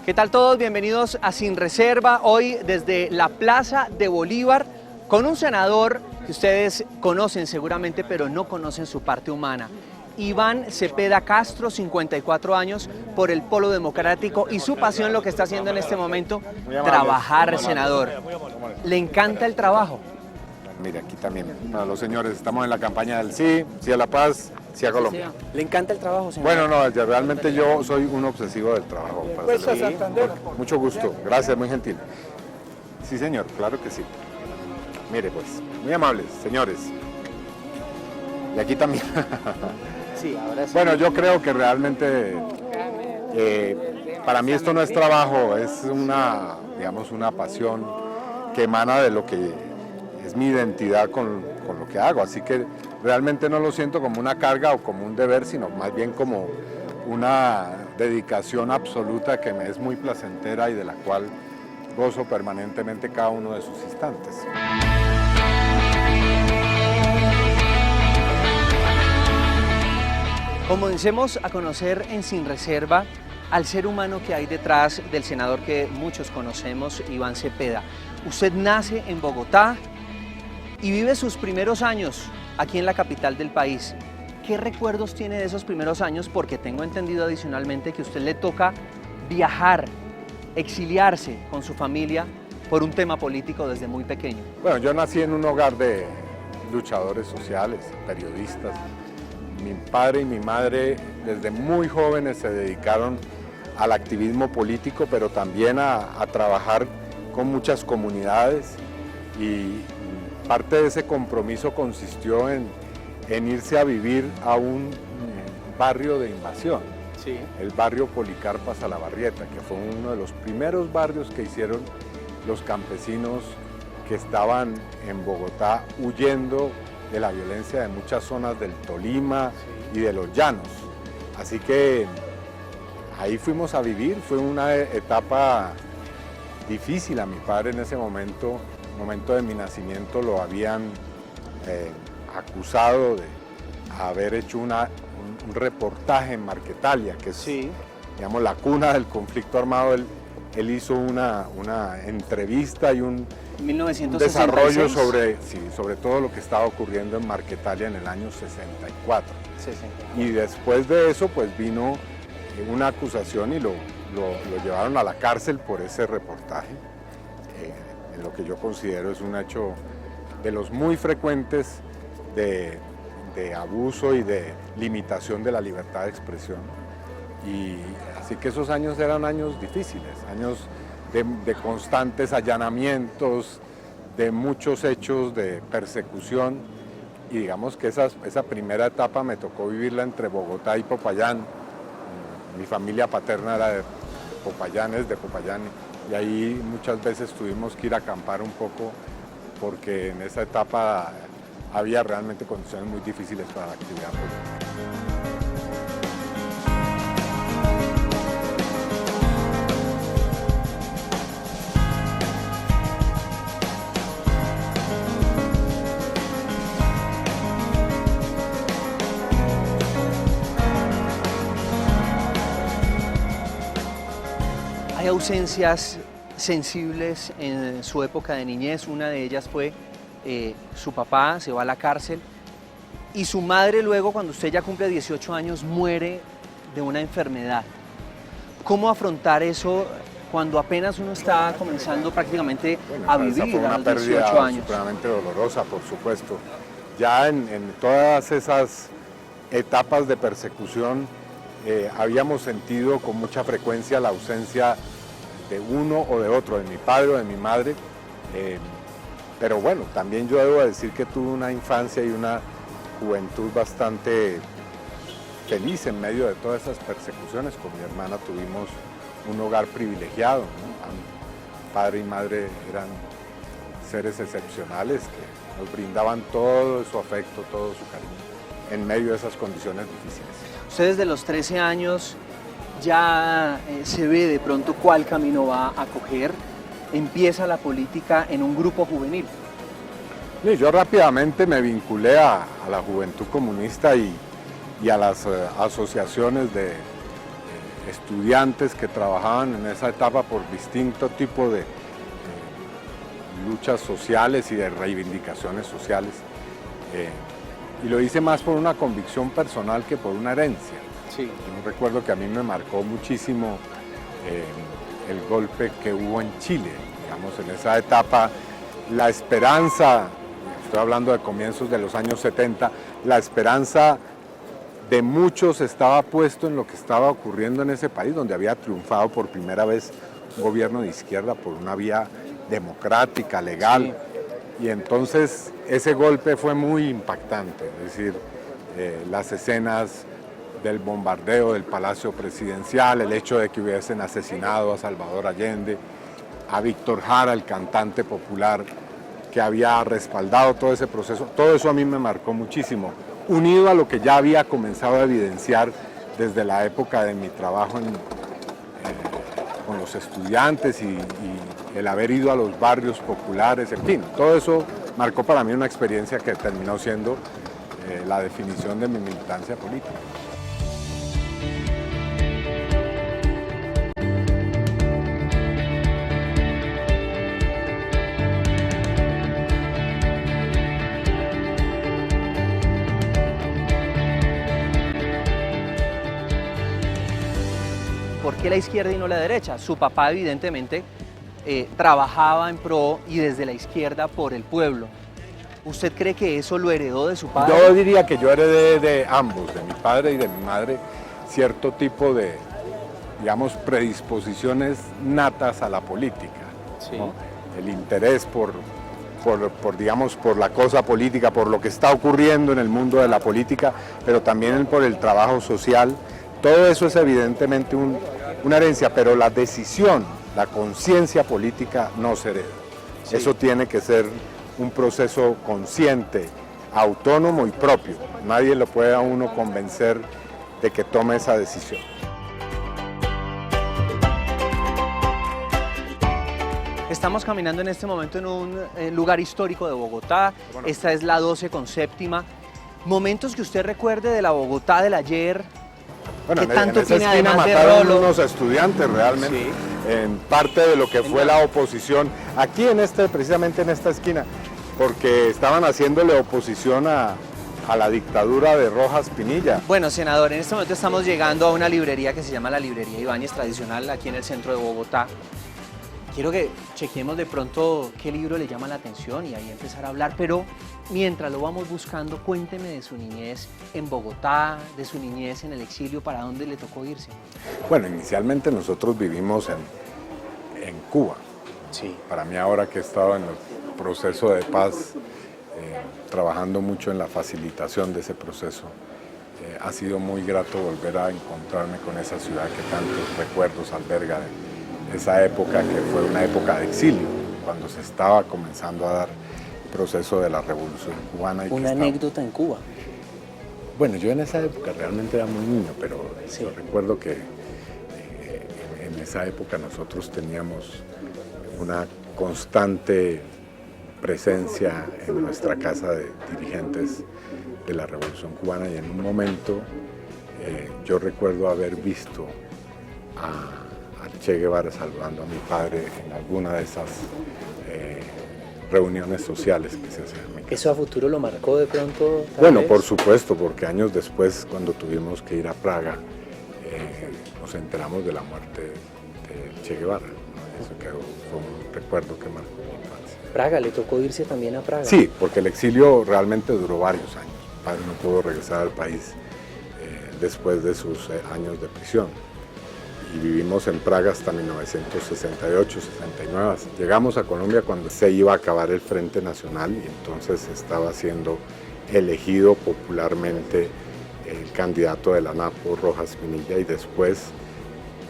¿Qué tal todos? Bienvenidos a Sin Reserva, hoy desde la Plaza de Bolívar con un senador que ustedes conocen seguramente, pero no conocen su parte humana. Iván Cepeda Castro, 54 años, por el Polo Democrático, y su pasión lo que está haciendo en este momento, trabajar, senador. ¿Le encanta el trabajo? Mire, aquí también, para los señores, estamos en la campaña del sí, sí a la paz, sí a Colombia. ¿Le encanta el trabajo, senador? Bueno, no, realmente yo soy un obsesivo del trabajo. Mucho gusto, gracias, muy gentil. Sí, señor, claro que sí. Mire, pues, muy amables, señores. Y aquí también. Sí, ahora sí. Bueno, yo creo que realmente para mí esto no es trabajo, es una, digamos, una pasión que emana de lo que es mi identidad con lo que hago. Así que realmente no lo siento como una carga o como un deber, sino más bien como una dedicación absoluta que me es muy placentera y de la cual gozo permanentemente cada uno de sus instantes. Comencemos a conocer en Sin Reserva al ser humano que hay detrás del senador que muchos conocemos, Iván Cepeda. Usted nace en Bogotá y vive sus primeros años aquí en la capital del país. ¿Qué recuerdos tiene de esos primeros años? Porque tengo entendido adicionalmente que a usted le toca viajar, exiliarse con su familia por un tema político desde muy pequeño. Bueno, yo nací en un hogar de luchadores sociales, periodistas. Mi padre y mi madre desde muy jóvenes se dedicaron al activismo político, pero también a trabajar con muchas comunidades, y parte de ese compromiso consistió en irse a vivir a un barrio de invasión, Sí. el barrio Policarpa Salabarrieta, que fue uno de los primeros barrios que hicieron los campesinos que estaban en Bogotá huyendo de la violencia de muchas zonas del Tolima y de los llanos. Así que ahí fuimos a vivir, fue una etapa difícil. A mi padre en ese momento de mi nacimiento, lo habían acusado de haber hecho un reportaje en Marquetalia, que es, Sí. digamos, la cuna del conflicto armado. Él hizo una entrevista y un 1966. desarrollo sobre todo lo que estaba ocurriendo en Marquetalia en el año 64. 60. Y después de eso pues vino una acusación y lo llevaron a la cárcel por ese reportaje, en lo que yo considero es un hecho de los muy frecuentes de abuso y de limitación de la libertad de expresión. Y así que esos años eran años difíciles, años de constantes allanamientos, de muchos hechos de persecución, y digamos que esa primera etapa me tocó vivirla entre Bogotá y Popayán. Mi familia paterna era de Popayán, es de Popayán, y ahí muchas veces tuvimos que ir a acampar un poco porque en esa etapa había realmente condiciones muy difíciles para la actividad política. Hay ausencias sensibles en su época de niñez. Una de ellas fue su papá se va a la cárcel y su madre luego, cuando usted ya cumple 18 años, muere de una enfermedad. ¿Cómo afrontar eso cuando apenas uno está comenzando prácticamente a vivir Esa fue una a los pérdida 18 años? supremamente dolorosa, por supuesto. Ya en todas esas etapas de persecución habíamos sentido con mucha frecuencia la ausencia de uno o de otro, de mi padre o de mi madre, pero bueno, también yo debo decir que tuve una infancia y una juventud bastante feliz en medio de todas esas persecuciones. Con mi hermana tuvimos un hogar privilegiado, ¿no? Padre y madre eran seres excepcionales que nos brindaban todo su afecto, todo su cariño en medio de esas condiciones difíciles. Usted desde los 13 años ya se ve de pronto cuál camino va a coger. Empieza la política en un grupo juvenil. Sí, yo rápidamente me vinculé a la Juventud Comunista y a las asociaciones estudiantes que trabajaban en esa etapa por distinto tipo de luchas sociales y de reivindicaciones sociales. Y lo hice más por una convicción personal que por una herencia. Sí. Yo recuerdo que a mí me marcó muchísimo el golpe que hubo en Chile. Digamos, en esa etapa, la esperanza, estoy hablando de comienzos de los años 70, la esperanza de muchos estaba puesto en lo que estaba ocurriendo en ese país, donde había triunfado por primera vez un gobierno de izquierda por una vía democrática, legal. Sí. Y entonces ese golpe fue muy impactante, es decir, las escenas del bombardeo del Palacio Presidencial, el hecho de que hubiesen asesinado a Salvador Allende, a Víctor Jara, el cantante popular que había respaldado todo ese proceso, todo eso a mí me marcó muchísimo, unido a lo que ya había comenzado a evidenciar desde la época de mi trabajo con los estudiantes y el haber ido a los barrios populares, en fin, todo eso marcó para mí una experiencia que terminó siendo la definición de mi militancia política. ¿Por qué la izquierda y no la derecha? Su papá evidentemente trabajaba en pro y desde la izquierda por el pueblo. ¿Usted cree que eso lo heredó de su padre? Yo diría que yo heredé de ambos, de mi padre y de mi madre, cierto tipo de, digamos, predisposiciones natas a la política. Sí. ¿No? El interés digamos, por la cosa política, por lo que está ocurriendo en el mundo de la política, pero también por el trabajo social. Todo eso es evidentemente una herencia, pero la decisión, la conciencia política no se hereda. Sí. Eso tiene que ser un proceso consciente, autónomo y propio. Nadie lo puede a uno convencer de que tome esa decisión. Estamos caminando en este momento en un lugar histórico de Bogotá. Bueno. Esta es la 12 con séptima. Momentos que usted recuerde de la Bogotá del ayer. Bueno, ¿Qué tanto en esa tiene esquina además de mataron Rolo? unos estudiantes realmente, sí. En parte de lo que fue la oposición, aquí precisamente en esta esquina, porque estaban haciéndole oposición a la dictadura de Rojas Pinilla. Bueno, senador, en este momento estamos llegando a una librería que se llama la Librería Ibáñez Tradicional, aquí en el centro de Bogotá. Quiero que chequemos de pronto qué libro le llama la atención y ahí empezar a hablar, pero mientras lo vamos buscando, cuénteme de su niñez en Bogotá, de su niñez en el exilio, ¿para dónde le tocó irse? Bueno, inicialmente nosotros vivimos en Cuba. Sí. Para mí ahora que he estado en el proceso de paz, trabajando mucho en la facilitación de ese proceso, ha sido muy grato volver a encontrarme con esa ciudad que tantos recuerdos alberga de esa época que fue una época de exilio, cuando se estaba comenzando a dar el proceso de la Revolución Cubana. ¿Una anécdota en Cuba? Bueno, yo en esa época realmente era muy niño, pero sí. Yo recuerdo que en esa época nosotros teníamos una constante presencia en nuestra casa de dirigentes de la Revolución Cubana y en un momento yo recuerdo haber visto a Che Guevara saludando a mi padre en alguna de esas reuniones sociales que se hacían. ¿Eso a futuro lo marcó de pronto? Bueno, por supuesto, porque años después, cuando tuvimos que ir a Praga, nos enteramos de la muerte de Che Guevara. Eso fue un recuerdo que marcó mi infancia. ¿Praga? ¿Le tocó irse también a Praga? Sí, porque el exilio realmente duró varios años. Mi padre no pudo regresar al país después de sus años de prisión. Y vivimos en Praga hasta 1968, 69. Llegamos a Colombia cuando se iba a acabar el Frente Nacional y entonces estaba siendo elegido popularmente el candidato de la NAPO, Rojas Pinilla, y después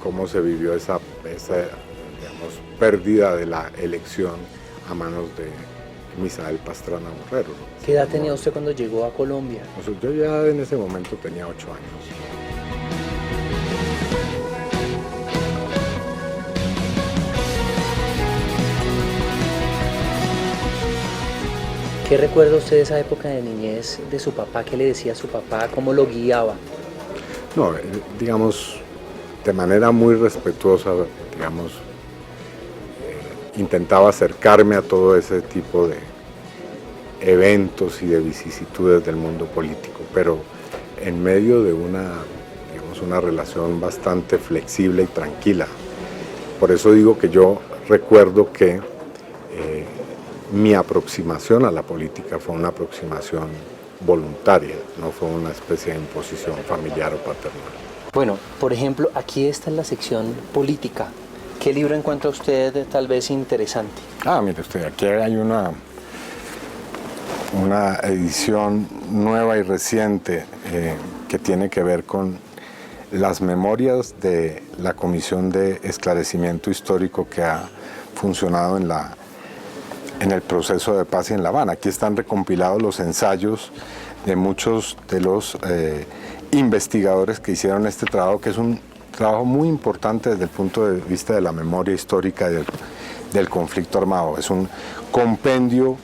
cómo se vivió esa digamos, pérdida de la elección a manos de Misael Pastrana Borrero. ¿Qué edad tenía usted cuando llegó a Colombia? Yo ya en ese momento tenía 8 años. ¿Qué recuerda usted de esa época de niñez de su papá? ¿Qué le decía a su papá? ¿Cómo lo guiaba? No, digamos, de manera muy respetuosa, digamos, intentaba acercarme a todo ese tipo de eventos y de vicisitudes del mundo político, pero en medio de una relación bastante flexible y tranquila. Por eso digo que yo recuerdo que mi aproximación a la política fue una aproximación voluntaria, no fue una especie de imposición familiar o paternal. Bueno, por ejemplo, aquí está en la sección política. ¿Qué libro encuentra usted tal vez interesante? Mire usted, aquí hay una edición nueva y reciente que tiene que ver con las memorias de la Comisión de Esclarecimiento Histórico que ha funcionado en el proceso de paz en La Habana. Aquí están recompilados los ensayos de muchos de los investigadores que hicieron este trabajo, que es un trabajo muy importante desde el punto de vista de la memoria histórica del conflicto armado. Es un compendio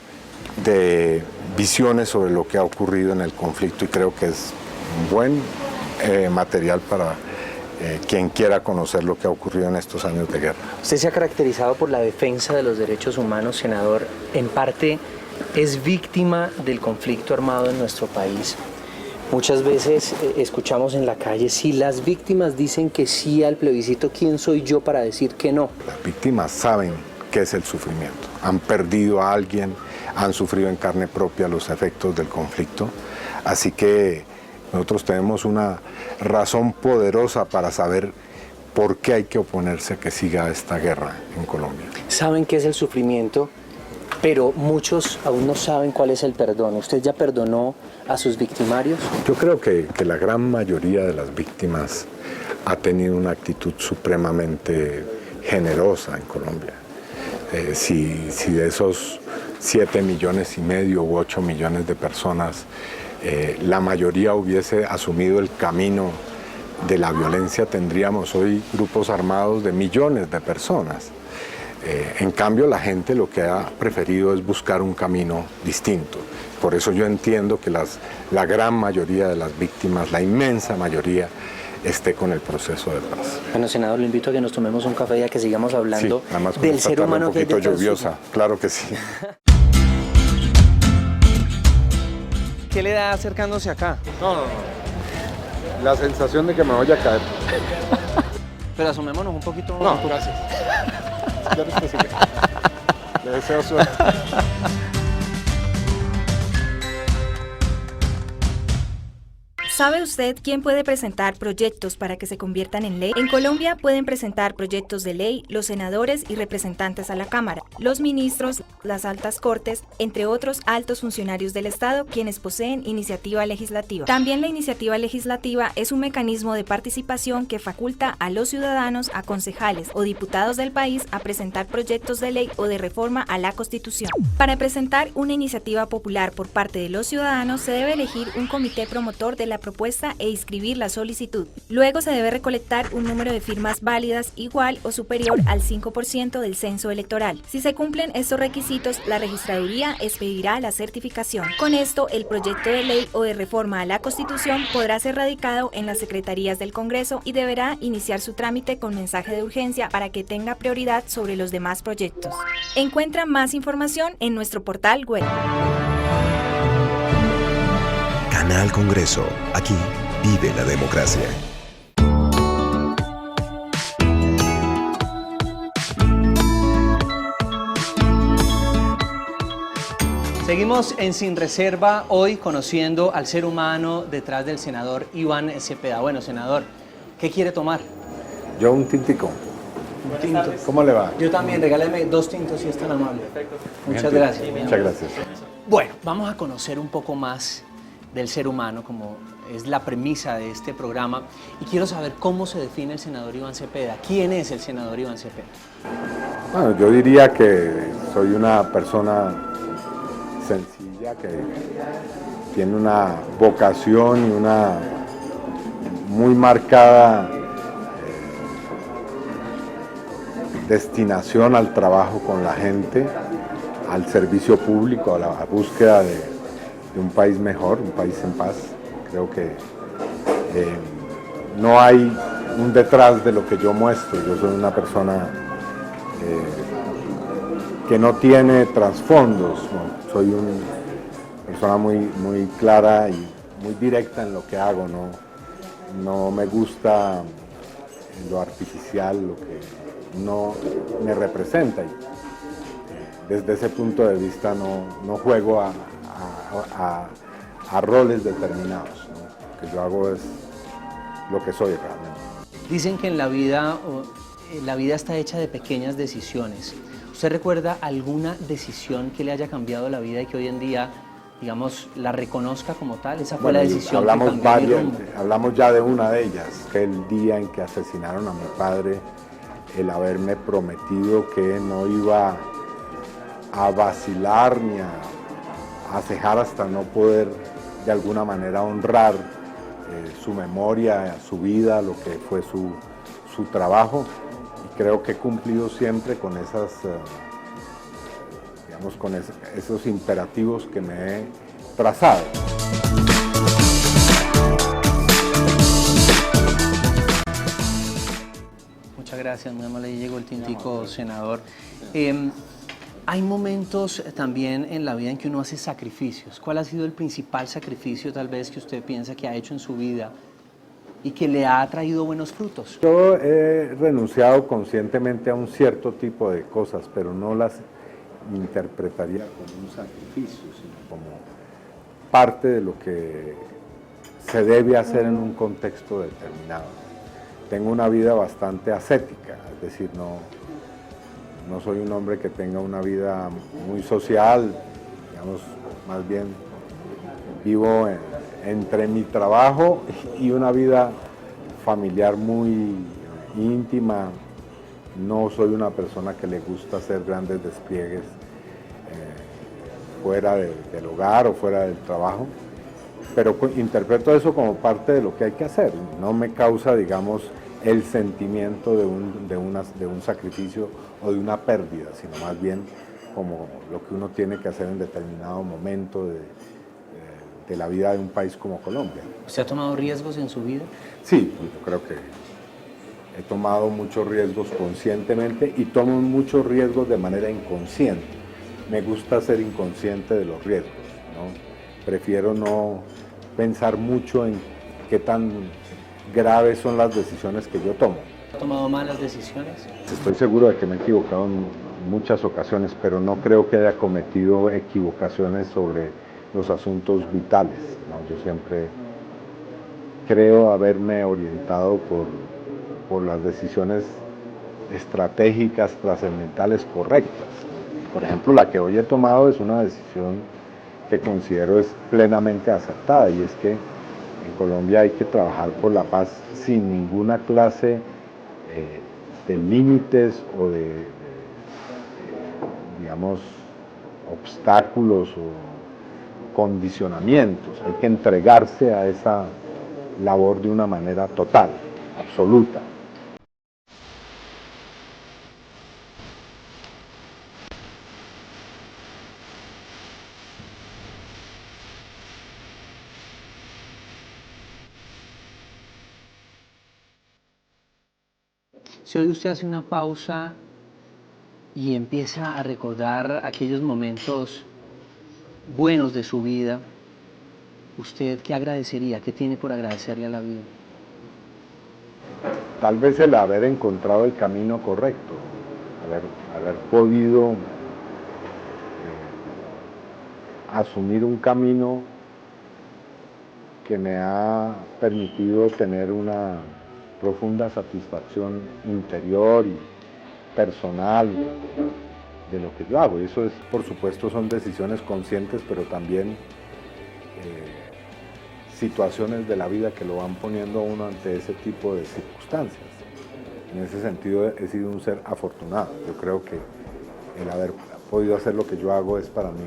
de visiones sobre lo que ha ocurrido en el conflicto y creo que es un buen material para quien quiera conocer lo que ha ocurrido en estos años de guerra. Usted se ha caracterizado por la defensa de los derechos humanos, senador. En parte es víctima del conflicto armado en nuestro país. Muchas veces escuchamos en la calle, si las víctimas dicen que sí al plebiscito, ¿quién soy yo para decir que no? Las víctimas saben qué es el sufrimiento. Han perdido a alguien, han sufrido en carne propia los efectos del conflicto. Así que nosotros tenemos una razón poderosa para saber por qué hay que oponerse a que siga esta guerra en Colombia. Saben qué es el sufrimiento, pero muchos aún no saben cuál es el perdón. ¿Usted ya perdonó a sus victimarios? Yo creo que la gran mayoría de las víctimas ha tenido una actitud supremamente generosa en Colombia. Si de esos 7,5 millones u 8 millones de personas, la mayoría hubiese asumido el camino de la violencia, tendríamos hoy grupos armados de millones de personas. En cambio, la gente lo que ha preferido es buscar un camino distinto. Por eso yo entiendo que la gran mayoría de las víctimas, la inmensa mayoría, esté con el proceso de paz. Bueno, senador, le invito a que nos tomemos un café y a que sigamos hablando del ser humano un poquito que hay lluviosa, claro que sí. ¿Qué le da acercándose acá? No. La sensación de que me voy a caer. Pero asomémonos un poquito. No, gracias. Le deseo suerte. ¿Sabe usted quién puede presentar proyectos para que se conviertan en ley? En Colombia pueden presentar proyectos de ley los senadores y representantes a la Cámara, los ministros, las altas cortes, entre otros altos funcionarios del Estado, quienes poseen iniciativa legislativa. También la iniciativa legislativa es un mecanismo de participación que faculta a los ciudadanos, a concejales o diputados del país a presentar proyectos de ley o de reforma a la Constitución. Para presentar una iniciativa popular por parte de los ciudadanos se debe elegir un comité promotor de la propuesta e inscribir la solicitud. Luego se debe recolectar un número de firmas válidas igual o superior al 5% del censo electoral. Si se cumplen estos requisitos, la registraduría expedirá la certificación. Con esto, el proyecto de ley o de reforma a la Constitución podrá ser radicado en las secretarías del Congreso y deberá iniciar su trámite con mensaje de urgencia para que tenga prioridad sobre los demás proyectos. Encuentra más información en nuestro portal web. Canal Congreso. Aquí vive la democracia. Seguimos en Sin Reserva, hoy conociendo al ser humano detrás del senador Iván Cepeda. Bueno, senador, ¿qué quiere tomar? Yo un tintico. Un tinto. ¿Cómo le va? Yo también, regáleme 2 tintos si es tan amable. Perfecto. Muchas gracias. Muchas gracias. Bueno, vamos a conocer un poco más del ser humano, como es la premisa de este programa, y quiero saber cómo se define el senador Iván Cepeda. ¿Quién es el senador Iván Cepeda? Bueno, yo diría que soy una persona sencilla, que tiene una vocación y una muy marcada destinación al trabajo con la gente, al servicio público, a la búsqueda de un país mejor, un país en paz. Creo que no hay un detrás de lo que yo muestro. Yo soy una persona que no tiene trasfondos, ¿no? Soy una persona muy clara y muy directa en lo que hago, no me gusta lo artificial, lo que no me representa. Y, desde ese punto de vista no juego a roles determinados, ¿no? Lo que yo hago es lo que soy realmente. Dicen que en la vida está hecha de pequeñas decisiones. ¿Usted recuerda alguna decisión que le haya cambiado la vida y que hoy en día, digamos, la reconozca como tal? Esa fue la decisión que cambió mi rumbo. Hablamos ya de una de ellas, que el día en que asesinaron a mi padre, el haberme prometido que no iba a vacilar ni a cejar hasta no poder de alguna manera honrar su memoria, su vida, lo que fue su trabajo. Y creo que he cumplido siempre con esas, digamos, con esos imperativos que me he trazado. Muchas gracias, muy amable. Ahí llegó el tintico, senador. Hay momentos también en la vida en que uno hace sacrificios. ¿Cuál ha sido el principal sacrificio tal vez que usted piensa que ha hecho en su vida y que le ha traído buenos frutos? Yo he renunciado conscientemente a un cierto tipo de cosas, pero no las interpretaría como un sacrificio, sino como parte de lo que se debe hacer en un contexto determinado. Tengo una vida bastante ascética, es decir, no soy un hombre que tenga una vida muy social, digamos, más bien vivo entre mi trabajo y una vida familiar muy íntima. No soy una persona que le gusta hacer grandes despliegues fuera del hogar o fuera del trabajo, pero interpreto eso como parte de lo que hay que hacer. No me causa, digamos, el sentimiento de un sacrificio o de una pérdida, sino más bien como lo que uno tiene que hacer en determinado momento de la vida de un país como Colombia. ¿Usted ha tomado riesgos en su vida? Sí, yo creo que he tomado muchos riesgos conscientemente y tomo muchos riesgos de manera inconsciente. Me gusta ser inconsciente de los riesgos, ¿no? Prefiero no pensar mucho en qué tan graves son las decisiones que yo tomo. ¿Ha tomado malas decisiones? Estoy seguro de que me he equivocado en muchas ocasiones, pero no creo que haya cometido equivocaciones sobre los asuntos vitales, ¿no? Yo siempre creo haberme orientado por las decisiones estratégicas, trascendentales correctas. Por ejemplo, la que hoy he tomado es una decisión que considero es plenamente acertada, y es que en Colombia hay que trabajar por la paz sin ninguna clase de límites o digamos, obstáculos o condicionamientos. Hay que entregarse a esa labor de una manera total, absoluta. Si hoy usted hace una pausa y empieza a recordar aquellos momentos buenos de su vida, ¿usted qué agradecería? ¿Qué tiene por agradecerle a la vida? Tal vez el haber encontrado el camino correcto, haber podido asumir un camino que me ha permitido tener una profunda satisfacción interior y personal de lo que yo hago. Y eso es, por supuesto, son decisiones conscientes, pero también situaciones de la vida que lo van poniendo a uno ante ese tipo de circunstancias. En ese sentido he sido un ser afortunado. Yo creo que el haber podido hacer lo que yo hago es para mí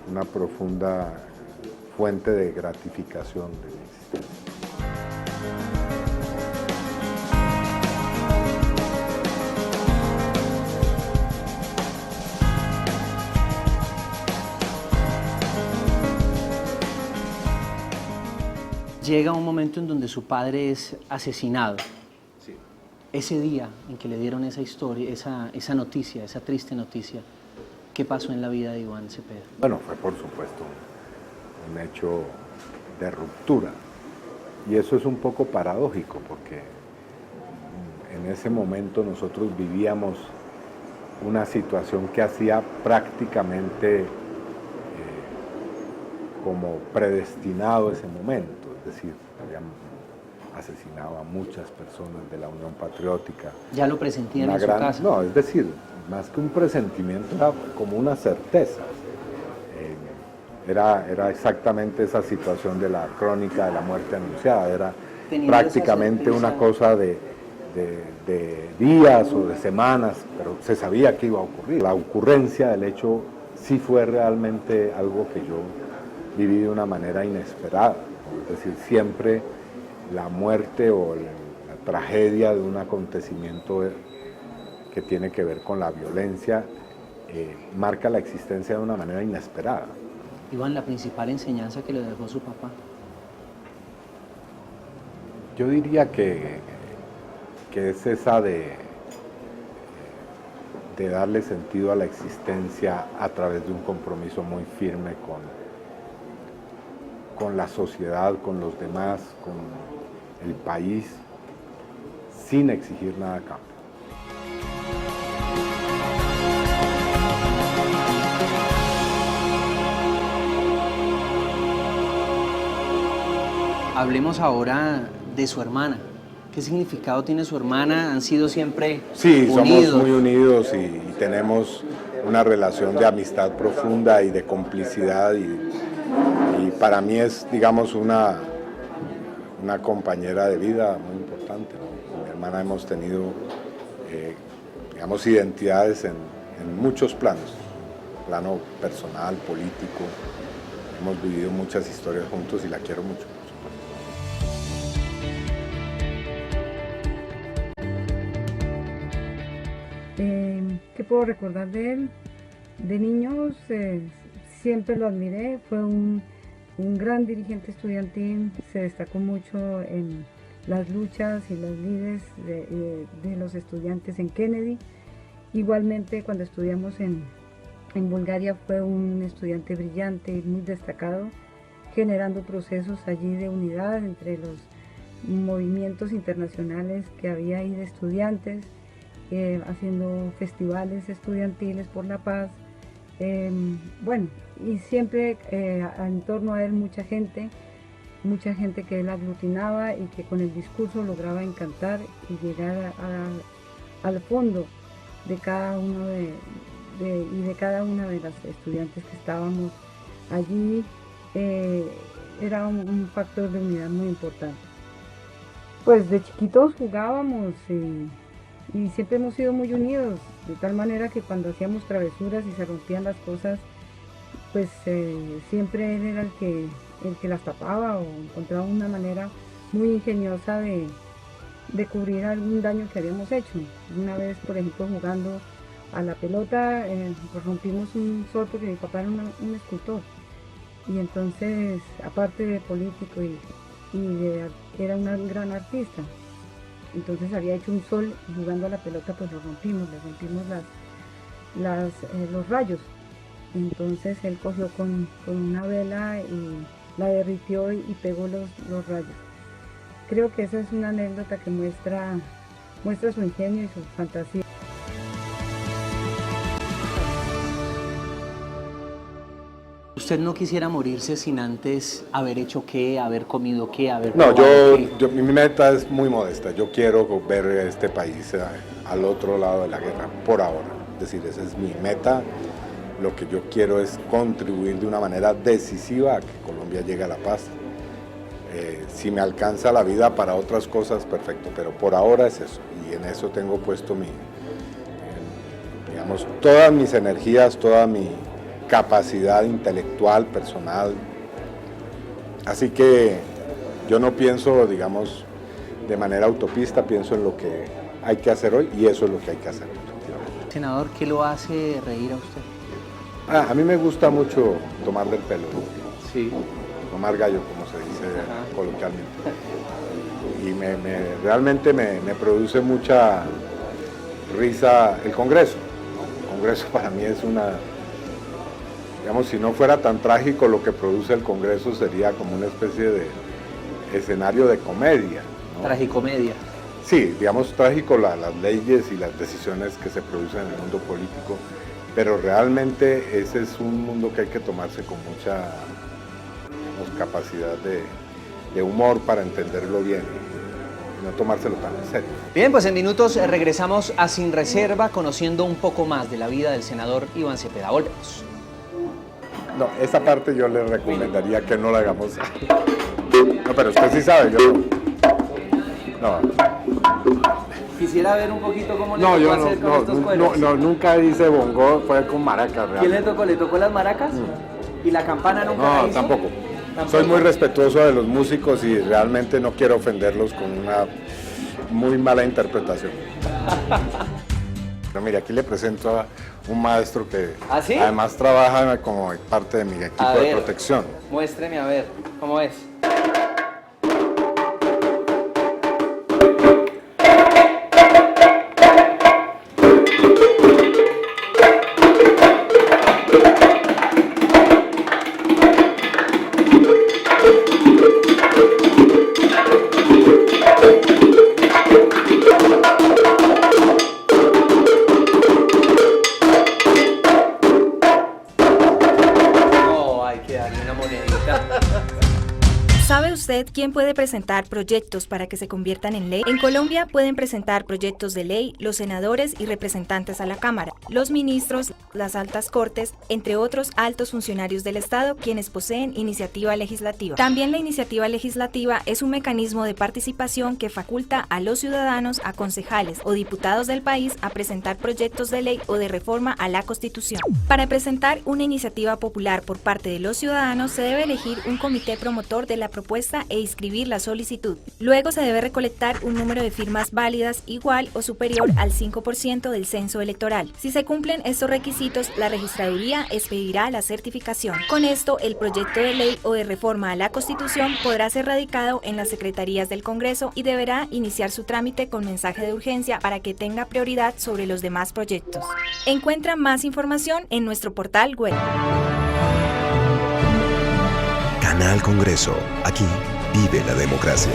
una profunda fuente de gratificación de mi existencia. llega un momento en donde su padre es asesinado. Sí. Ese día en que le dieron esa historia, esa noticia, esa triste noticia, ¿qué pasó en la vida de Iván Cepeda? Bueno, fue por supuesto un hecho de ruptura. Y eso es un poco paradójico porque en ese momento nosotros vivíamos una situación que hacía prácticamente como predestinado ese momento, es decir, habían asesinado a muchas personas de la Unión Patriótica. ¿Ya lo presentían en su casa? No, es decir, más que un presentimiento, era como una certeza. Era exactamente esa situación de la crónica de la muerte anunciada, era prácticamente una cosa de días o de semanas, pero se sabía que iba a ocurrir. La ocurrencia del hecho sí fue realmente algo que yo viví de una manera inesperada, es decir, siempre la muerte o la tragedia de un acontecimiento que tiene que ver con la violencia marca la existencia de una manera inesperada. Iván, la principal enseñanza que le dejó su papá. Yo diría que es esa de darle sentido a la existencia a través de un compromiso muy firme con la sociedad, con los demás, con el país, sin exigir nada a cambio. Hablemos ahora de su hermana. ¿Qué significado tiene su hermana? ¿Han sido siempre Sí, unidos? somos muy unidos y tenemos una relación de amistad profunda y de complicidad y para mí es, digamos, una compañera de vida muy importante, ¿no? Con mi hermana hemos tenido, digamos, identidades en muchos planos, plano personal, político. Hemos vivido muchas historias juntos y la quiero mucho. ¿Qué puedo recordar de él? De niños siempre lo admiré, fue un gran dirigente estudiantil, se destacó mucho en las luchas y las lides de los estudiantes en Kennedy. Igualmente cuando estudiamos en Bulgaria fue un estudiante brillante y muy destacado, generando procesos allí de unidad entre los movimientos internacionales que había ahí de estudiantes, haciendo festivales estudiantiles por la paz. Bueno, y siempre en torno a él mucha gente que él aglutinaba y que con el discurso lograba encantar y llegar al fondo de cada uno de cada una de las estudiantes que estábamos allí. Era un factor de unidad muy importante. Pues de chiquitos jugábamos y siempre hemos sido muy unidos, de tal manera que cuando hacíamos travesuras y se rompían las cosas, pues siempre él era el que las tapaba o encontraba una manera muy ingeniosa de cubrir algún daño que habíamos hecho. Una vez, por ejemplo, jugando a la pelota, rompimos un sol porque mi papá era un escultor. Y entonces, aparte de político era un gran artista. Entonces había hecho un sol y jugando a la pelota pues le rompimos los rayos. Entonces él cogió con una vela y la derritió y pegó los rayos. Creo que esa es una anécdota que muestra su ingenio y su fantasía. ¿Usted no quisiera morirse sin antes haber hecho qué, haber comido qué, haber No, probado qué? mi meta es muy modesta. Yo quiero ver este país al otro lado de la guerra, por ahora. Es decir, esa es mi meta. Lo que yo quiero es contribuir de una manera decisiva a que Colombia llegue a la paz. Si me alcanza la vida para otras cosas, perfecto, pero por ahora es eso. Y en eso tengo puesto digamos, todas mis energías, toda mi capacidad intelectual, personal. Así que yo no pienso, digamos, de manera utopista, pienso en lo que hay que hacer hoy y eso es lo que hay que hacer. Senador, ¿qué lo hace reír a usted? A mí me gusta mucho tomar del pelo, Sí. tomar gallo, como se dice coloquialmente. Y realmente me produce mucha risa el Congreso. El Congreso para mí es una, digamos, si no fuera tan trágico lo que produce el Congreso sería como una especie de escenario de comedia, ¿no? Tragicomedia. Sí, digamos trágico las leyes y las decisiones que se producen en el mundo político, pero realmente ese es un mundo que hay que tomarse con mucha, digamos, capacidad de humor para entenderlo bien y no tomárselo tan en serio. Bien, pues en minutos regresamos a Sin Reserva, conociendo un poco más de la vida del senador Iván Cepeda. Volvemos. No, esa parte yo le recomendaría que no la hagamos. No, pero usted sí sabe, yo no. Quisiera ver un poquito cómo le No, tocó yo hacer con estos cueros. no, nunca hice bongo, fue con maracas realmente. ¿Quién le tocó? ¿Le tocó las maracas? ¿Y la campana nunca la No, hizo? tampoco. Soy muy respetuoso de los músicos y realmente no quiero ofenderlos con una muy mala interpretación. Pero mire, aquí le presento a un maestro que ¿Ah, sí? además trabaja como parte de mi equipo de protección. Muéstreme a ver, ¿cómo es? ¿Sabe usted quién puede presentar proyectos para que se conviertan en ley? En Colombia pueden presentar proyectos de ley los senadores y representantes a la Cámara, los ministros, las altas cortes, entre otros altos funcionarios del Estado, quienes poseen iniciativa legislativa. También la iniciativa legislativa es un mecanismo de participación que faculta a los ciudadanos, a concejales o diputados del país a presentar proyectos de ley o de reforma a la Constitución. Para presentar una iniciativa popular por parte de los ciudadanos se debe elegir un comité promotor de la propuesta e inscribir la solicitud. Luego se debe recolectar un número de firmas válidas igual o superior al 5% del censo electoral. Si se cumplen estos requisitos, la registraduría expedirá la certificación. Con esto, el proyecto de ley o de reforma a la Constitución podrá ser radicado en las secretarías del Congreso y deberá iniciar su trámite con mensaje de urgencia para que tenga prioridad sobre los demás proyectos. Encuentra más información en nuestro portal web. Canal Congreso. Aquí vive la democracia.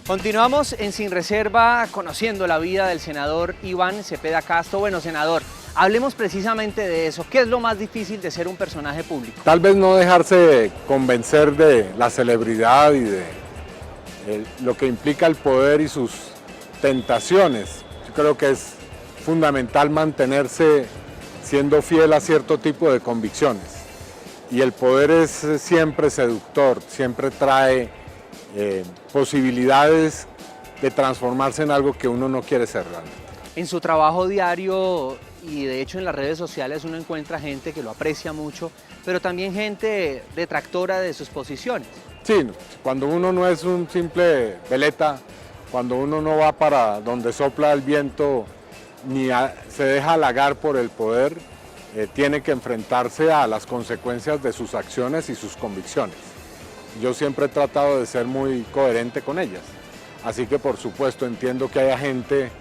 Continuamos en Sin Reserva, conociendo la vida del senador Iván Cepeda Castro. Bueno, senador, hablemos precisamente de eso. ¿Qué es lo más difícil de ser un personaje público? Tal vez no dejarse convencer de la celebridad y de lo que implica el poder y sus tentaciones. Yo creo que es fundamental mantenerse siendo fiel a cierto tipo de convicciones. Y el poder es siempre seductor, siempre trae posibilidades de transformarse en algo que uno no quiere ser realmente. En su trabajo diario y de hecho en las redes sociales uno encuentra gente que lo aprecia mucho, pero también gente detractora de sus posiciones. Sí, cuando uno no es un simple veleta, cuando uno no va para donde sopla el viento ni se deja halagar por el poder, tiene que enfrentarse a las consecuencias de sus acciones y sus convicciones. Yo siempre he tratado de ser muy coherente con ellas, así que por supuesto entiendo que haya gente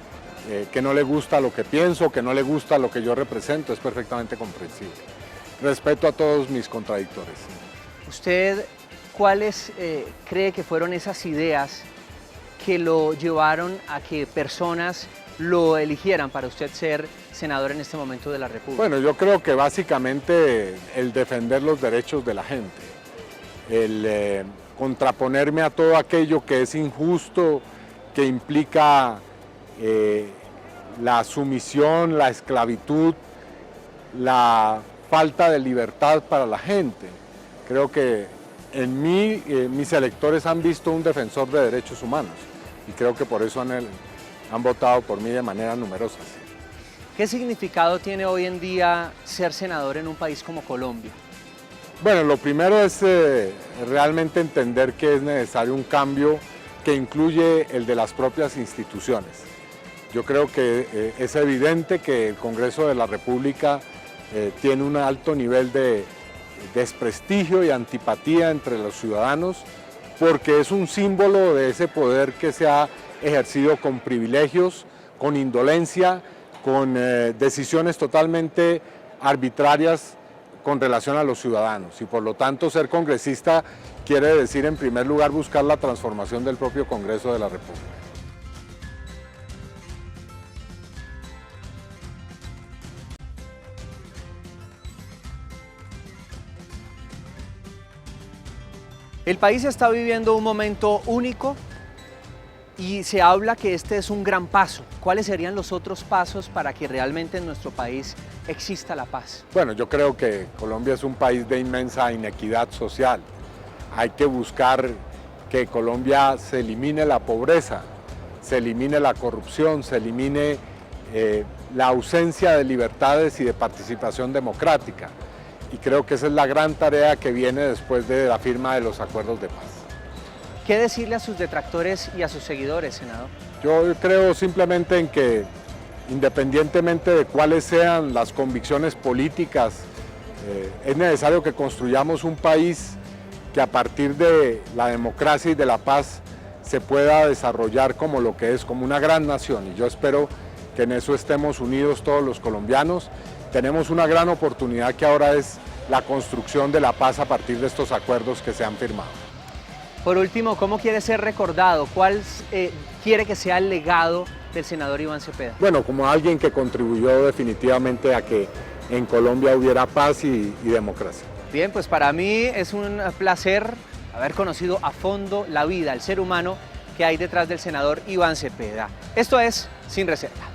que no le gusta lo que pienso, que no le gusta lo que yo represento, es perfectamente comprensible. Respeto a todos mis contradictores. ¿Usted cuáles cree que fueron esas ideas que lo llevaron a que personas lo eligieran para usted ser senador en este momento de la República? Bueno, yo creo que básicamente el defender los derechos de la gente, el contraponerme a todo aquello que es injusto, que implica la sumisión, la esclavitud, la falta de libertad para la gente. Creo que en mí, mis electores han visto un defensor de derechos humanos y creo que por eso han votado por mí de manera numerosa. ¿Qué significado tiene hoy en día ser senador en un país como Colombia? Bueno, lo primero es realmente entender que es necesario un cambio que incluye el de las propias instituciones. Yo creo que es evidente que el Congreso de la República tiene un alto nivel de desprestigio y antipatía entre los ciudadanos, porque es un símbolo de ese poder que se ha ejercido con privilegios, con indolencia, con decisiones totalmente arbitrarias con relación a los ciudadanos. Y por lo tanto, ser congresista quiere decir, en primer lugar, buscar la transformación del propio Congreso de la República. El país está viviendo un momento único y se habla que este es un gran paso. ¿Cuáles serían los otros pasos para que realmente en nuestro país exista la paz? Bueno, yo creo que Colombia es un país de inmensa inequidad social. Hay que buscar que Colombia se elimine la pobreza, se elimine la corrupción, se elimine la ausencia de libertades y de participación democrática. Y creo que esa es la gran tarea que viene después de la firma de los acuerdos de paz. ¿Qué decirle a sus detractores y a sus seguidores, senador? Yo creo simplemente en que, independientemente de cuáles sean las convicciones políticas, es necesario que construyamos un país que a partir de la democracia y de la paz se pueda desarrollar como lo que es, como una gran nación. Y yo espero que en eso estemos unidos todos los colombianos. Tenemos una gran oportunidad que ahora es la construcción de la paz a partir de estos acuerdos que se han firmado. Por último, ¿cómo quiere ser recordado? ¿Cuál quiere que sea el legado del senador Iván Cepeda? Bueno, como alguien que contribuyó definitivamente a que en Colombia hubiera paz y democracia. Bien, pues para mí es un placer haber conocido a fondo la vida, el ser humano que hay detrás del senador Iván Cepeda. Esto es Sin Reserva.